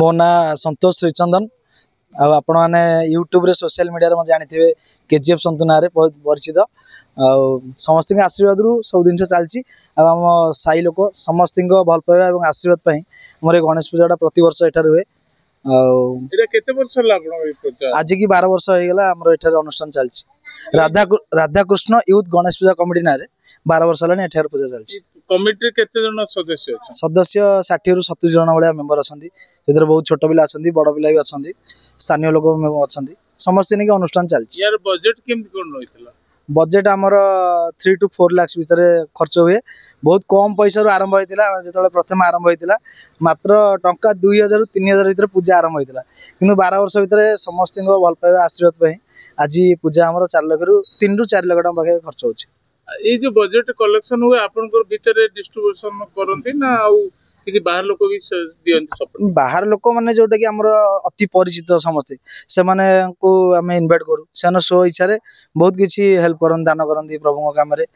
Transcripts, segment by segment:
मो ना संतोष श्रीचंदन आपण मैंने यूट्यूब रे सोशल मीडिया रे जानी केजीएफ सन्तु ना बहुत परिचित समस्त आशीर्वाद रु सब जिन चलती आम साई लोक समस्त भल पाइबा और आशीर्वाद मोर गणेश पूजा प्रति वर्ष एठार हुए आज की 12 वर्ष हो गला अनुष्ठान चलती राधाकृष्ण यूथ गणेश पूजा कमिटी ना 12 वर्ष है एठार पूजा चलती कमिटी केते जन सदस्य सदस्य 60 रु 70 जन भाया मेंबर अच्छा बहुत छोट पिला अच्छा बड़ पिला भी अच्छा स्थानीय लोक अच्छा समस्त नहीं अनुष्ठान चलती यार बजेट केमती कोन रहितला बजेट आमर 3 to 4 लाख भितर खर्च हुए बहुत कम पैसा आरंभ होता जो प्रथम आरंभ होता मात्र टंका 2000 रु 3000 भितर पूजा आरंभ होता कि 12 वर्ष भितर समस्त भल पाइबा आशीर्वाद आज पूजा आमर 4 लाख रु 3 रु 4 लाख टका खर्च हो जो बजेट कलेक्शन हुए आपनकर भितर डिस्ट्रीब्यूशन करंती ना आउ किसी बाहर लोक भी दियंती सपोर्ट बाहर लोक माने जोटा कि हमर अति परिचित समस्त से माने को हमें इनवाइट करू से सो इच्छा रे बहुत किछि हेल्प करन दान करंती प्रभु काम रे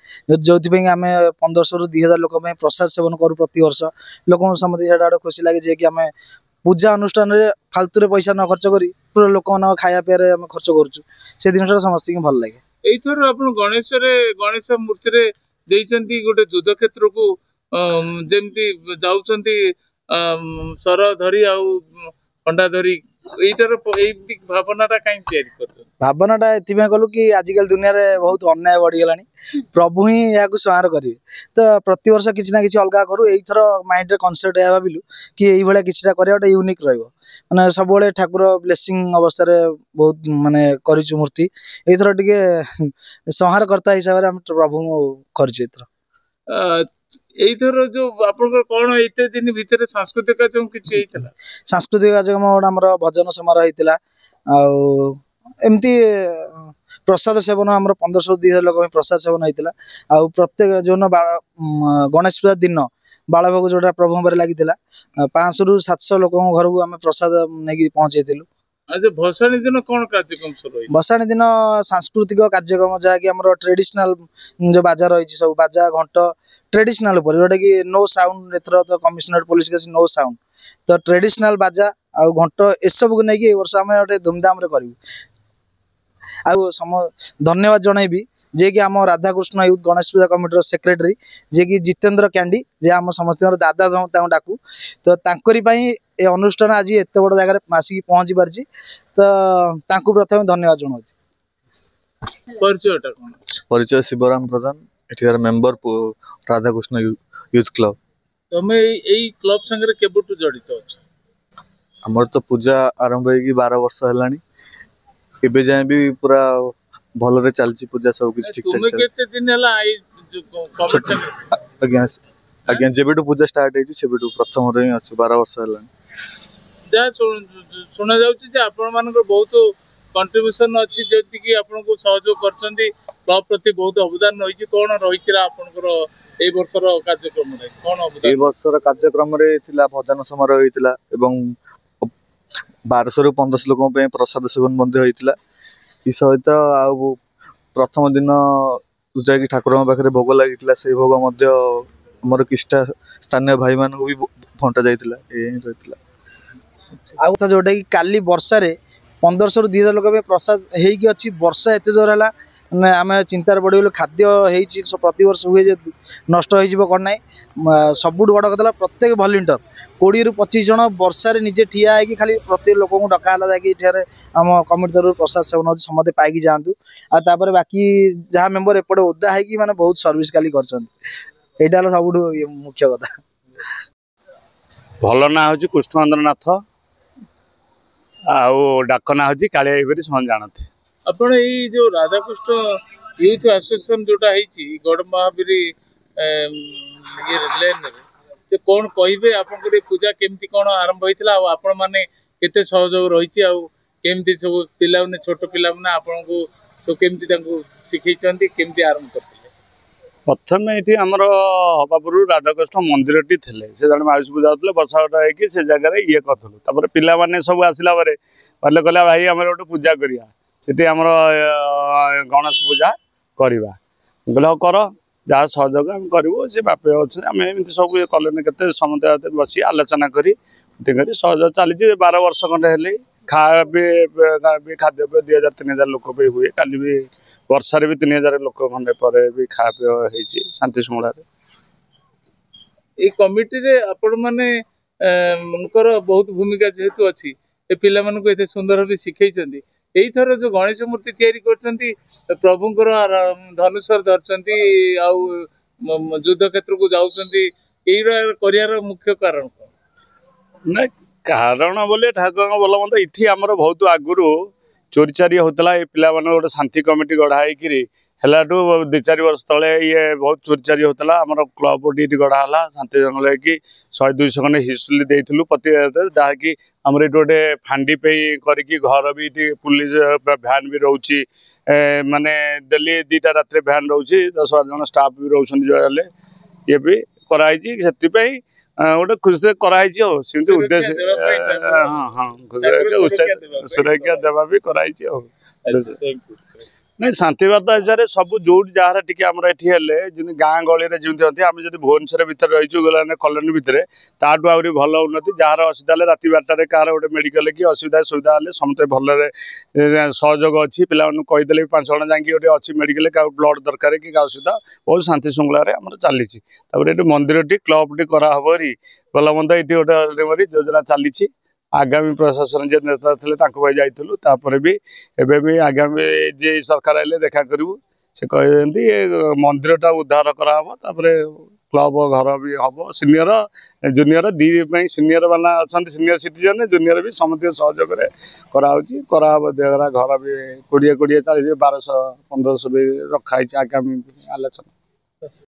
जोथि पे हमें 1500 रु 2000 लोक में प्रसाद सेवन करू प्रति वर्ष लोक समस्त सेटा खुशी लागे जे कि हमें पूजा अनुष्ठान रे फालतू रे पैसा न खर्च करी पूरा लोक न खाया पिया रे हम खर्च करछु से दिनटा समस्त के भल लागे एई थर अपन गणेश मूर्ति रे देइचंती गोटे युद्ध क्षेत्र को जेमती जाउचंती सर धरी आउ अंडा धरी एइटर भावनाटा कहीं तैयारी करछन भावनाटा एथिमे कहलु कि आजिकल दुनिया रे बहुत अन्याय बढ़ी गलानी प्रभु ही या को संहार करिवे तो प्रति वर्ष किछि ना किछि अलगा करू एई थर माइंड रे कांसेप्ट या भाबिलु कि एई भले किछिटा करियाटा यूनिक रहइबो माने सब बेले ठाकुर ब्लेसिंग अवस्था रे बहुत माने करिछु मूर्ति एई थर टिके संहार करता हिसाब रे हम प्रभु करछु एथर एइथर जो आपनकर कोन एते दिन भितर सांस्कृतिक कार्यक्रम किछि हेतला सांस्कृतिक कार्यक्रम हमर भजन समारोह हेतला आ एमती प्रसाद सेवन हमर 1500 2000 लोक में प्रसाद सेवन हेतला आ प्रत्येक जोन गणेश पूजा दिन बालभोग जोटा प्रभु पर लागितला 500 रु 700 लोक घर को हम प्रसाद नेकी पहुंचेतिलु आज भसाणी दिन कौन कार्यक्रम शुरू भसाणी दिन सांस्कृतिक कार्यक्रम जहाँकि आम ट्रेडिशनल जो बाजा रही सब बाजा घंट ट्रेडिशनल जोटा कि नो साउंड एथर तो कमिशनरेट पुलिस के नो साउंड तो ट्रेडिशनल बाजा आ घंट एसबू को लेकिन वर्ष आम गोटे धूमधाम करूँ धन्यवाद जनइबी जे कि आम राधाकृष्ण यूथ गणेश पूजा कमिटी सेक्रेटरी जे कि जितेंद्र कैंडी जे आम समस्त दादा डाकू तो तांकरी ए अनुष्ठान आज एत बड़ जगह आसिक पहुंची पार्ची तो प्रथम धन्यवाद जनाऊँ परिचय शिवराम प्रधान एठिकार मेंबर राधाकृष्ण यूथ क्लब तमे एई क्लब संगे केबुटु जड़ित अछ हमर तो पूजा आरंभ होई 12 वर्ष हलानी एबे जाय भी पूरा भल रे चलची पूजा सब किछ ठीक ठाक चलची केते दिन हला आई क्लब संगे अगेन जेबेटु पूजा स्टार्ट हेची सेबेटु प्रथम रे अछि 12 वर्ष हलानी जा सुना जाउची जे आपण मानकर बहुत कंट्रीब्यूशन अछि जेति कि आपण को सहयोग करचंदी क्लब प्रति बहुत अवदान रहिछि कोन रहिछि आपनकर ए वर्षर कार्यक्रम रे कोन अवदान ए वर्षर कार्यक्रम रे थिला भजन समारोह हेतिला एवं 1200 रु 1500 लोक पे प्रसाद सेवन बंद होइतिला ई सहित आ प्रथम दिन पूजा की ठाकुर पाखे भोग लगितला से भोग मध्य हमर किष्टा स्थानीय भाई मान को भी फंटा जाइतिला ए रहितिला आ जोटा कि काली वर्षा रे 1500 रु 2000 लोक पे प्रसाद हेकी अछि वर्षा एते जोर हला आम चिंतार पड़गलु खाद्य हो प्रति वर्ष हुए जे नष्ट हो कौन ना सबुठ बड़ कथा प्रत्येक भलेंटियर 20 रु 25 जन वर्षा निजे ठिया है खाली प्रत्येक लोक डकाला जाए आम कमिटी तरफ प्रसाद सेवन होती समस्ते पाई जातु आपर बाकी जहाँ मेम्बर एपटे ओदा है माने बहुत सर्विस खाली कर सब मुख्य कथा भल ना हूँ कृष्णचंद्र नाथ आउ डाक ना हूँ कालिया समझ जानते आपण ये जो राधाकृष्ण यूथ एसोसिएशन जोटा है गड़ महावीर ये लेन रे कौन कहे आप पूजा केमती कौन आरंभ होता आपण मैंने केते सहयोग रही केमती सब पिला छोट पिला आपण को तो केमती शिखई केमती आरंभ करते प्रथम ये आमर हवा पूर्व राधाकृष्ण मंदिर टी थे से जन माउस पूजा होते बसा उठा होगी से जगह ये करूँ पिला माने सब आसला कहले कहला भाई आम गोटे पूजा करिया सेठी आमर गणेश पूजा करवा बोले कर जहाँ सहयोग आम करूँ से बापे अच्छे आम एमती सब कले के समस्त बस आलोचना करी ମିଟିଂ କରି ସହଯୋଗ ଚାଲିଛି 12 ବର୍ଷ ଖଣ୍ଡେ ହେଲେ ଖାଇବା ବି ଖାଦ୍ୟ ପେୟ 2000-3000 ଲୋକ ବି ହୁଏ। କାଲି ବି ବର୍ଷାରେ ବି 3000 ଲୋକ ଖଣ୍ଡେ ପରେ ବି ଖାଇବା ପେୟ ହେଇଛି ଶାନ୍ତି ଶୃଙ୍ଖଳାରେ। এই কমিটিরে ଆପଣ ମାନେ ବହୁତ ଭୂମିକା ଯେହେତୁ ଅଛି ଏ ପିଲାମାନଙ୍କୁ ଏତେ ସୁନ୍ଦର ଭାବେ ଶିଖେଇଛନ୍ତି। ଏଇଥର ଯୋଉ ଗଣେଶ ମୂର୍ତ୍ତି ତିଆରି କରିଛନ୍ତି ପ୍ରଭୁଙ୍କର ଧନୁଷର ଧରିଛନ୍ତି ଆଉ ଯୁଦ୍ଧ କ୍ଷେତ୍ରକୁ ଯାଉଛନ୍ତି, ଏଇରା କରିବାର ମୁଖ୍ୟ କାରଣ କଣ? ନାଇଁ କାରଣ ବୋଲି ଠାକୁରଙ୍କ ଭଲ ମନ୍ଦ ଏଠି ଆମର ବହୁତ ଆଗରୁ ଚୋରି ଚାରି ହଉଥିଲା। ଏ ପିଲାମାନଙ୍କ ଗୋଟେ ଶାନ୍ତି କମିଟି ଗଢ଼ା ହେଇକିରି ହେଲାଠୁ 2-4 ବର୍ଷ ତଳେ ଇଏ ବହୁତ ଚୋରି ଚାରି ହଉଥିଲା। ଆମର କ୍ଲବ ଏଠି ଗଢ଼ା ହେଲା ଶାନ୍ତି ଜଙ୍ଗଲ ହେଇକି 100-200 ଖଣ୍ଡେ ହିଷ୍ଟ୍ରି ଦେଇଥିଲୁ ପ୍ରତି ଯାହାକି ଆମର ଏଠି ଗୋଟେ ଫାଣ୍ଡି ପାଇଁ କରିକି ଘର ବି ଏଠି ପୁଲିସ ଭ୍ୟାନ୍ ବି ରହୁଛି। ମାନେ ଡେଲି 2ଟା ରାତିରେ ଭ୍ୟାନ୍ ରହୁଛି, 10-12 ଜଣ ଷ୍ଟାଫ୍ ବି ରହୁଛନ୍ତି ହେଲେ ଇଏ ବି କରାହେଇଛି। ସେଥିପାଇଁ ଗୋଟେ ଖୁସିରେ କରାହେଇଛି ଆଉ ସେମିତି ଉଦ୍ଦେଶ୍ୟ ସୁରକ୍ଷା ଦେବା ବି କରାହେଇଛି ଆଉ। ନାଇଁ ଶାନ୍ତିବାଦ ହିସାବରେ ସବୁ ଯୋଉଠି ଯାହାର ଟିକେ ଆମର ଏଠି ହେଲେ ଯେମିତି ଗାଁ ଗହଳିରେ ଯେମିତି ହନ୍ତି, ଆମେ ଯଦି ଭୁବନେଶ୍ୱର ଭିତରେ ରହିଛୁ କଲୋନୀ ଭିତରେ ତାଠୁ ଆହୁରି ଭଲ ଉନ୍ନତି। ଯାହାର ଅସୁବିଧା ହେଲେ ରାତି 12ଟାରେ କାହାର ଗୋଟେ ମେଡିକାଲ କି ସୁବିଧା ହେଲେ ସମସ୍ତେ ଭଲରେ ସହଯୋଗ ଅଛି। ପିଲାମାନଙ୍କୁ କହିଦେଲେ ବି 5 ଜଣ ଯାଇକି ଗୋଟେ ଅଛି ମେଡିକାଲ, କାହାକୁ ବ୍ଲଡ ଦରକାର କି କାହା ଅସୁବିଧା ବହୁତ ଶାନ୍ତି ଶୃଙ୍ଖଳାରେ ଆମର ଚାଲିଛି। ତାପରେ ଏଠି ମନ୍ଦିରଟି କ୍ଲବଟି କରାହବରି ଭଲ ମନ୍ଦ ଏଠି ଗୋଟେ ଯୋଜନା ଚାଲିଛି। ଆଗାମୀ ପ୍ରଶାସନ ଯେ ନେତା ଥିଲେ ତାଙ୍କ ପାଇ ଯାଇଥିଲୁ। ତାପରେ ବି ଏବେ ବି ଆଗାମୀ ଯେ ସରକାର ଆଇଲେ ଦେଖା କରିବୁ। ସେ କହିଛନ୍ତି ମନ୍ଦିରଟା ଉଦ୍ଧାର କରାହବ, ତାପରେ କ୍ଲବ ଘର ବି ହବ। ସିନିୟର ଜୁନିୟର ଦି ପାଇଁ ସିନିୟର ବାଲା ଅଛନ୍ତି, ସିନିୟର ସିଟିଜେନ ଜୁନିୟର ବି ସମସ୍ତ ସହଯୋଗରେ କରାହଉଛି। କରାହବ ଦେହରା ଘର ବି 20-40 40 1200-1500 ବି ରଖା ହେଇଛି ଆଗାମୀ ଆଲୋଚନା।